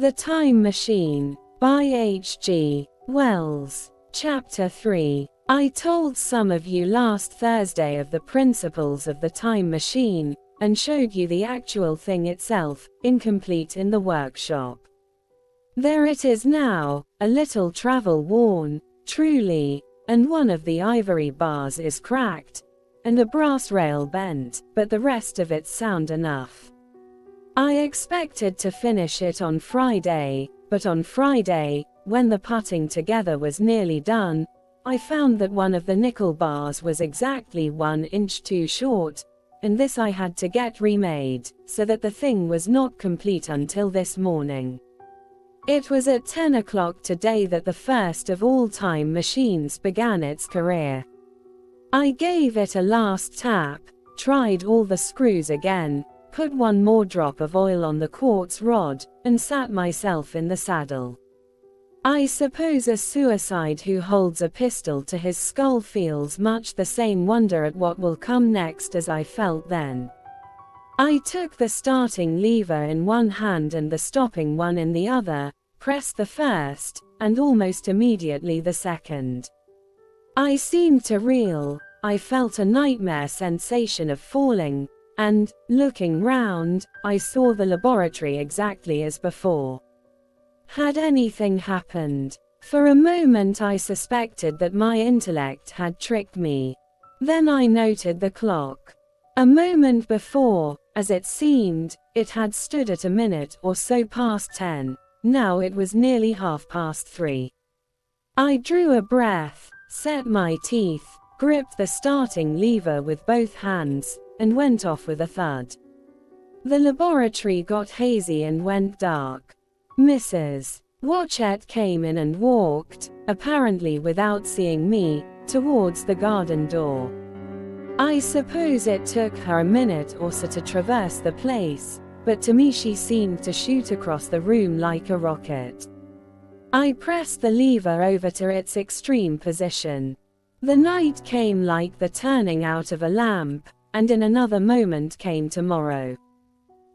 The Time Machine, by H.G. Wells. Chapter 3. I told some of you last Thursday of the principles of the time machine, and showed you the actual thing itself, incomplete in the workshop. There it is now, a little travel-worn, truly, and one of the ivory bars is cracked, and a brass rail bent, but the rest of it's sound enough. I expected to finish it on Friday, but on Friday, when the putting together was nearly done, I found that one of the nickel bars was exactly 1 inch too short, and this I had to get remade, so that the thing was not complete until this morning. It was at 10 o'clock today that the first of all time machines began its career. I gave it a last tap, tried all the screws again, put one more drop of oil on the quartz rod, and sat myself in the saddle. I suppose a suicide who holds a pistol to his skull feels much the same wonder at what will come next as I felt then. I took the starting lever in one hand and the stopping one in the other, pressed the first, and almost immediately the second. I seemed to reel, I felt a nightmare sensation of falling, and, looking round, I saw the laboratory exactly as before. Had anything happened? For a moment I suspected that my intellect had tricked me. Then I noted the clock. A moment before, as it seemed, it had stood at a minute or so past 10, now it was nearly 3:30. I drew a breath, set my teeth, gripped the starting lever with both hands, and went off with a thud. The laboratory got hazy and went dark. Mrs. Watchett came in and walked, apparently without seeing me, towards the garden door. I suppose it took her a minute or so to traverse the place, but to me she seemed to shoot across the room like a rocket. I pressed the lever over to its extreme position. The night came like the turning out of a lamp, and in another moment came tomorrow.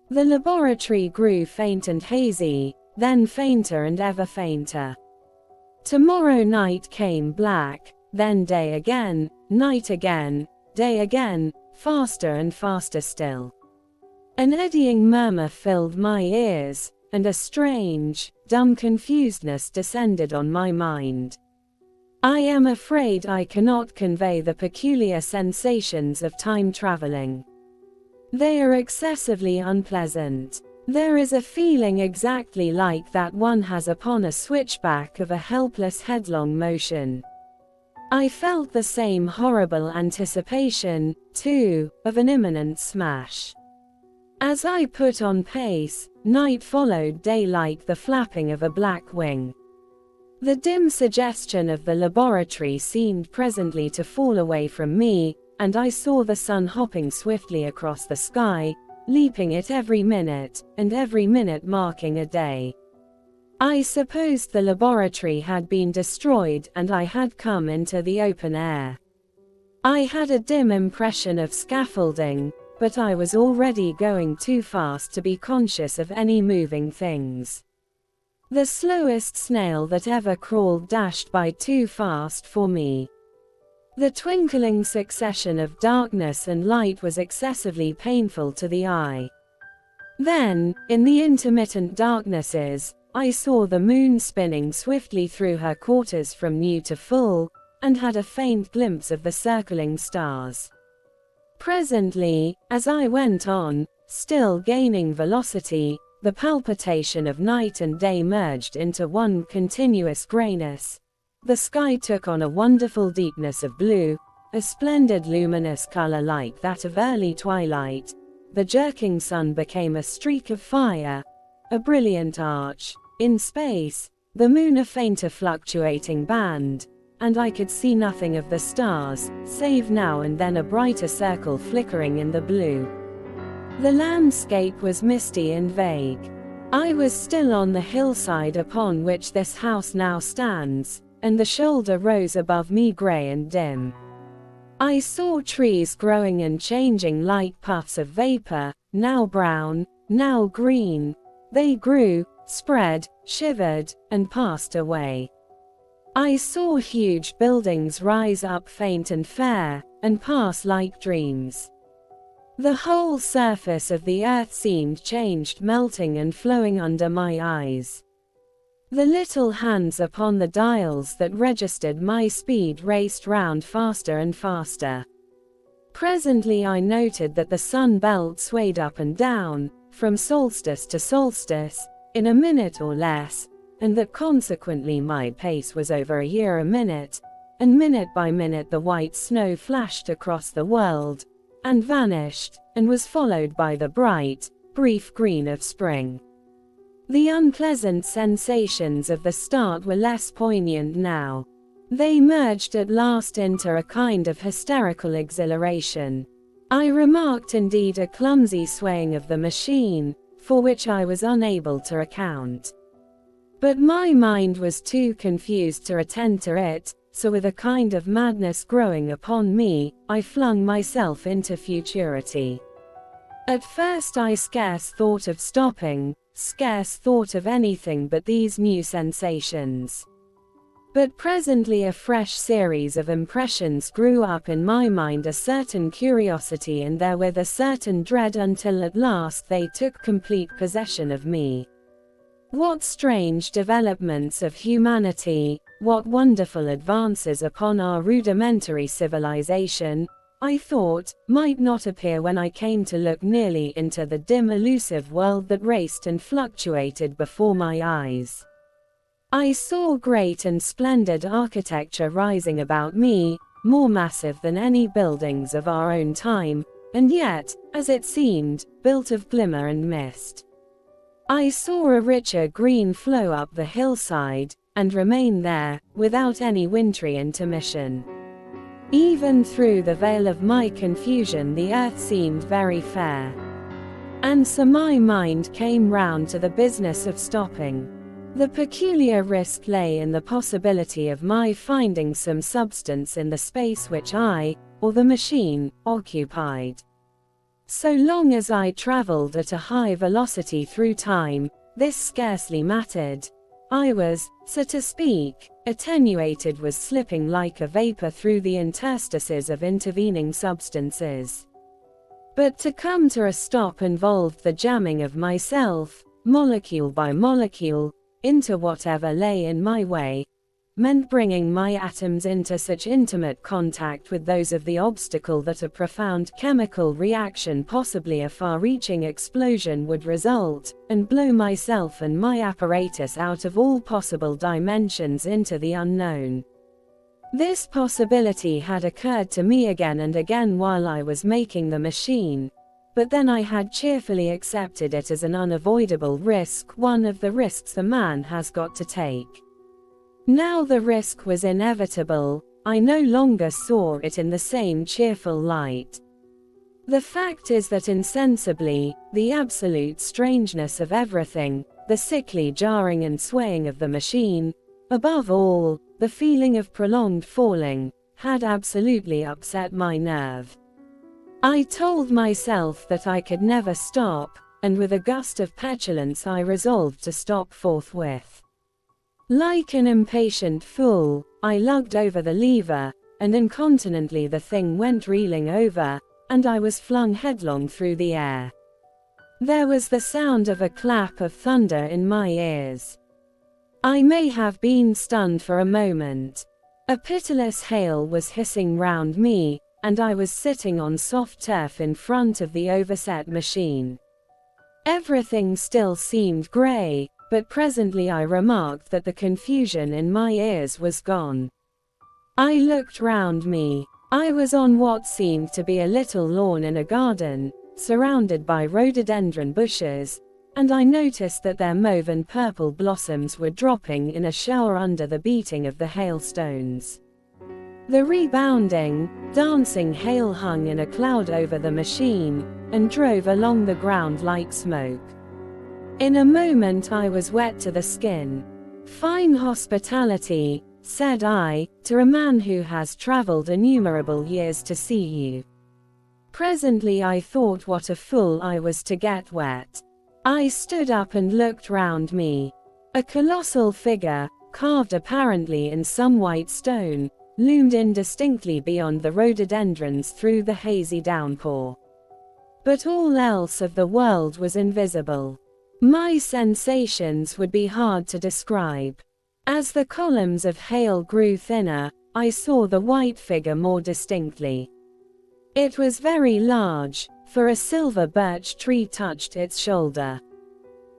The laboratory grew faint and hazy, then fainter and ever fainter. Tomorrow night came black, then day again, night again, day again, faster and faster still. An eddying murmur filled my ears, and a strange, dumb confusedness descended on my mind. I am afraid I cannot convey the peculiar sensations of time traveling. They are excessively unpleasant. There is a feeling exactly like that one has upon a switchback of a helpless headlong motion. I felt the same horrible anticipation, too, of an imminent smash. As I put on pace, night followed day like the flapping of a black wing. The dim suggestion of the laboratory seemed presently to fall away from me, and I saw the sun hopping swiftly across the sky, leaping it every minute, and every minute marking a day. I supposed the laboratory had been destroyed and I had come into the open air. I had a dim impression of scaffolding, but I was already going too fast to be conscious of any moving things. The slowest snail that ever crawled dashed by too fast for me. The twinkling succession of darkness and light was excessively painful to the eye. Then, in the intermittent darknesses, I saw the moon spinning swiftly through her quarters from new to full, and had a faint glimpse of the circling stars. Presently, as I went on, still gaining velocity, the palpitation of night and day merged into one continuous grayness. The sky took on a wonderful deepness of blue, a splendid luminous color like that of early twilight. The jerking sun became a streak of fire, a brilliant arch. In space, the moon a fainter fluctuating band, and I could see nothing of the stars, save now and then a brighter circle flickering in the blue. The landscape was misty and vague. I was still on the hillside upon which this house now stands, and the shoulder rose above me gray and dim. I saw trees growing and changing like puffs of vapor, now brown, now green, They grew, spread, shivered, and passed away. I saw huge buildings rise up faint and fair, and pass like dreams. The whole surface of the earth seemed changed, melting and flowing under my eyes. The little hands upon the dials that registered my speed raced round faster and faster. Presently I noted that the sun belt swayed up and down, from solstice to solstice, in a minute or less, and that consequently my pace was over a year a minute, and minute by minute the white snow flashed across the world, and vanished, and was followed by the bright, brief green of spring. The unpleasant sensations of the start were less poignant now. They merged at last into a kind of hysterical exhilaration. I remarked indeed a clumsy swaying of the machine, for which I was unable to account. But my mind was too confused to attend to it, so with a kind of madness growing upon me, I flung myself into futurity. At first I scarce thought of stopping, scarce thought of anything but these new sensations. But presently a fresh series of impressions grew up in my mind, a certain curiosity and therewith a certain dread, until at last they took complete possession of me. What strange developments of humanity, what wonderful advances upon our rudimentary civilization, I thought, might not appear when I came to look nearly into the dim elusive world that raced and fluctuated before my eyes. I saw great and splendid architecture rising about me, more massive than any buildings of our own time, and yet, as it seemed, built of glimmer and mist. I saw a richer green flow up the hillside, and remain there, without any wintry intermission. Even through the veil of my confusion the earth seemed very fair. And so my mind came round to the business of stopping. The peculiar risk lay in the possibility of my finding some substance in the space which I, or the machine, occupied. So long as I traveled at a high velocity through time, this scarcely mattered. I was, so to speak, attenuated, was slipping like a vapor through the interstices of intervening substances. But to come to a stop involved the jamming of myself, molecule by molecule, into whatever lay in my way, meant bringing my atoms into such intimate contact with those of the obstacle that a profound chemical reaction, possibly a far-reaching explosion, would result, and blow myself and my apparatus out of all possible dimensions into the unknown. This possibility had occurred to me again and again while I was making the machine, but then I had cheerfully accepted it as an unavoidable risk, one of the risks a man has got to take. Now the risk was inevitable, I no longer saw it in the same cheerful light. The fact is that insensibly, the absolute strangeness of everything, the sickly jarring and swaying of the machine, above all, the feeling of prolonged falling, had absolutely upset my nerve. I told myself that I could never stop, and with a gust of petulance I resolved to stop forthwith. Like an impatient fool, I lugged over the lever, and incontinently the thing went reeling over, and I was flung headlong through the air. There was the sound of a clap of thunder in my ears. I may have been stunned for a moment. A pitiless hail was hissing round me, and I was sitting on soft turf in front of the overset machine. Everything still seemed grey, but presently I remarked that the confusion in my ears was gone. I looked round me. I was on what seemed to be a little lawn in a garden, surrounded by rhododendron bushes, and I noticed that their mauve and purple blossoms were dropping in a shower under the beating of the hailstones. The rebounding, dancing hail hung in a cloud over the machine, and drove along the ground like smoke. In a moment I was wet to the skin. "Fine hospitality," said I, "to a man who has traveled innumerable years to see you." Presently I thought what a fool I was to get wet. I stood up and looked round me. A colossal figure, carved apparently in some white stone, loomed indistinctly beyond the rhododendrons through the hazy downpour. But all else of the world was invisible. My sensations would be hard to describe. As the columns of hail grew thinner, I saw the white figure more distinctly. It was very large, for a silver birch tree touched its shoulder.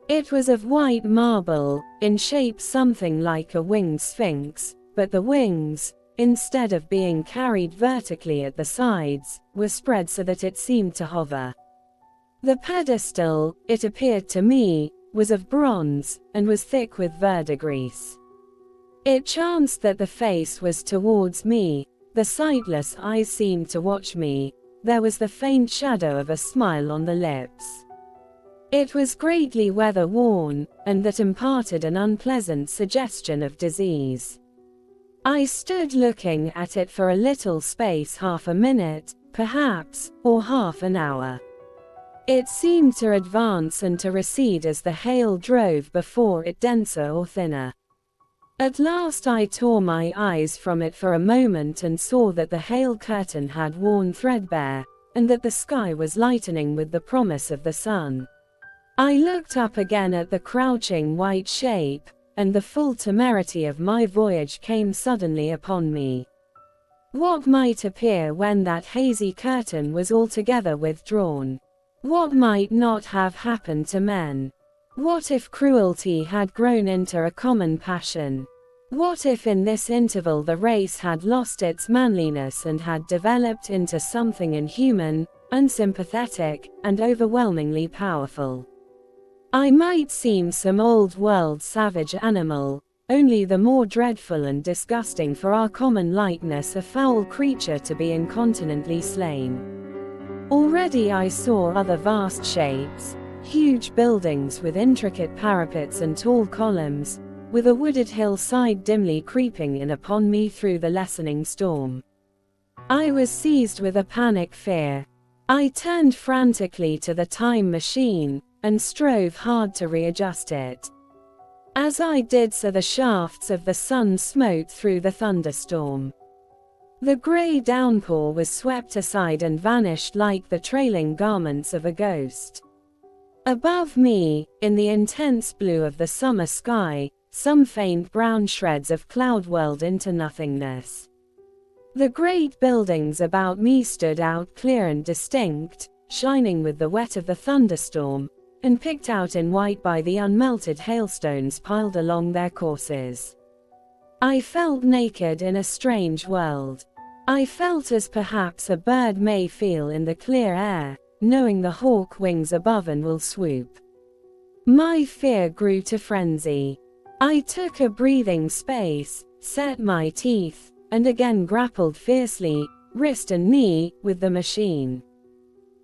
It was of white marble, in shape something like a winged sphinx, but the wings, instead of being carried vertically at the sides, were spread so that it seemed to hover. The pedestal, it appeared to me, was of bronze, and was thick with verdigris. It chanced that the face was towards me, the sightless eyes seemed to watch me, there was the faint shadow of a smile on the lips. It was greatly weather-worn, and that imparted an unpleasant suggestion of disease. I stood looking at it for a little space, half a minute, perhaps, or half an hour. It seemed to advance and to recede as the hail drove before it, denser or thinner. At last I tore my eyes from it for a moment and saw that the hail curtain had worn threadbare, and that the sky was lightening with the promise of the sun. I looked up again at the crouching white shape, and the full temerity of my voyage came suddenly upon me. What might appear when that hazy curtain was altogether withdrawn? What might not have happened to men? What if cruelty had grown into a common passion? What if in this interval the race had lost its manliness and had developed into something inhuman, unsympathetic, and overwhelmingly powerful? I might seem some old-world savage animal, only the more dreadful and disgusting for our common likeness, a foul creature to be incontinently slain. Already I saw other vast shapes, huge buildings with intricate parapets and tall columns, with a wooded hillside dimly creeping in upon me through the lessening storm. I was seized with a panic fear. I turned frantically to the time machine, and strove hard to readjust it. As I did so, the shafts of the sun smote through the thunderstorm. The grey downpour was swept aside and vanished like the trailing garments of a ghost. Above me, in the intense blue of the summer sky, some faint brown shreds of cloud whirled into nothingness. The great buildings about me stood out clear and distinct, shining with the wet of the thunderstorm, and picked out in white by the unmelted hailstones piled along their courses. I felt naked in a strange world. I felt as perhaps a bird may feel in the clear air, knowing the hawk wings above and will swoop. My fear grew to frenzy. I took a breathing space, set my teeth, and again grappled fiercely, wrist and knee, with the machine.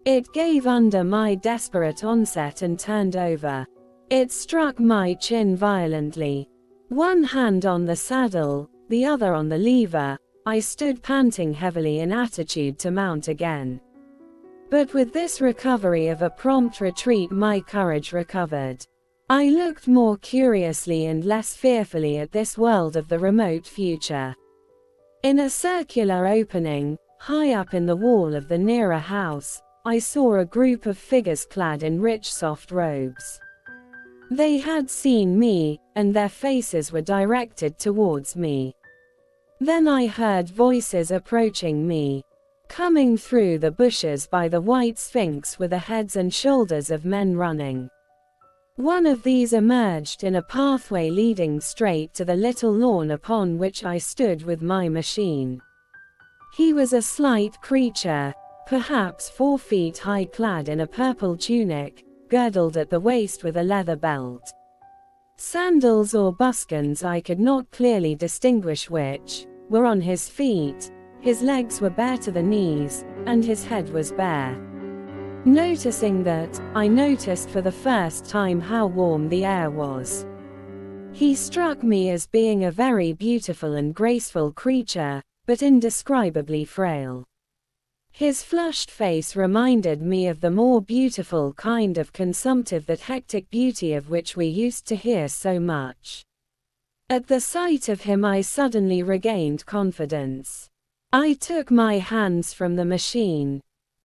It gave under my desperate onset and turned over. It struck my chin violently. One hand on the saddle, the other on the lever, I stood panting heavily in attitude to mount again. But with this recovery of a prompt retreat my courage recovered. I looked more curiously and less fearfully at this world of the remote future. In a circular opening, high up in the wall of the nearer house, I saw a group of figures clad in rich soft robes. They had seen me, and their faces were directed towards me. Then I heard voices approaching me. Coming through the bushes by the white sphinx were the heads and shoulders of men running. One of these emerged in a pathway leading straight to the little lawn upon which I stood with my machine. He was a slight creature, perhaps 4 feet high, clad in a purple tunic, girdled at the waist with a leather belt. Sandals or buskins, I could not clearly distinguish which, were on his feet. His legs were bare to the knees, and his head was bare. Noticing that, I noticed for the first time how warm the air was. He struck me as being a very beautiful and graceful creature, but indescribably frail. His flushed face reminded me of the more beautiful kind of consumptive, that hectic beauty of which we used to hear so much. At the sight of him I suddenly regained confidence. I took my hands from the machine.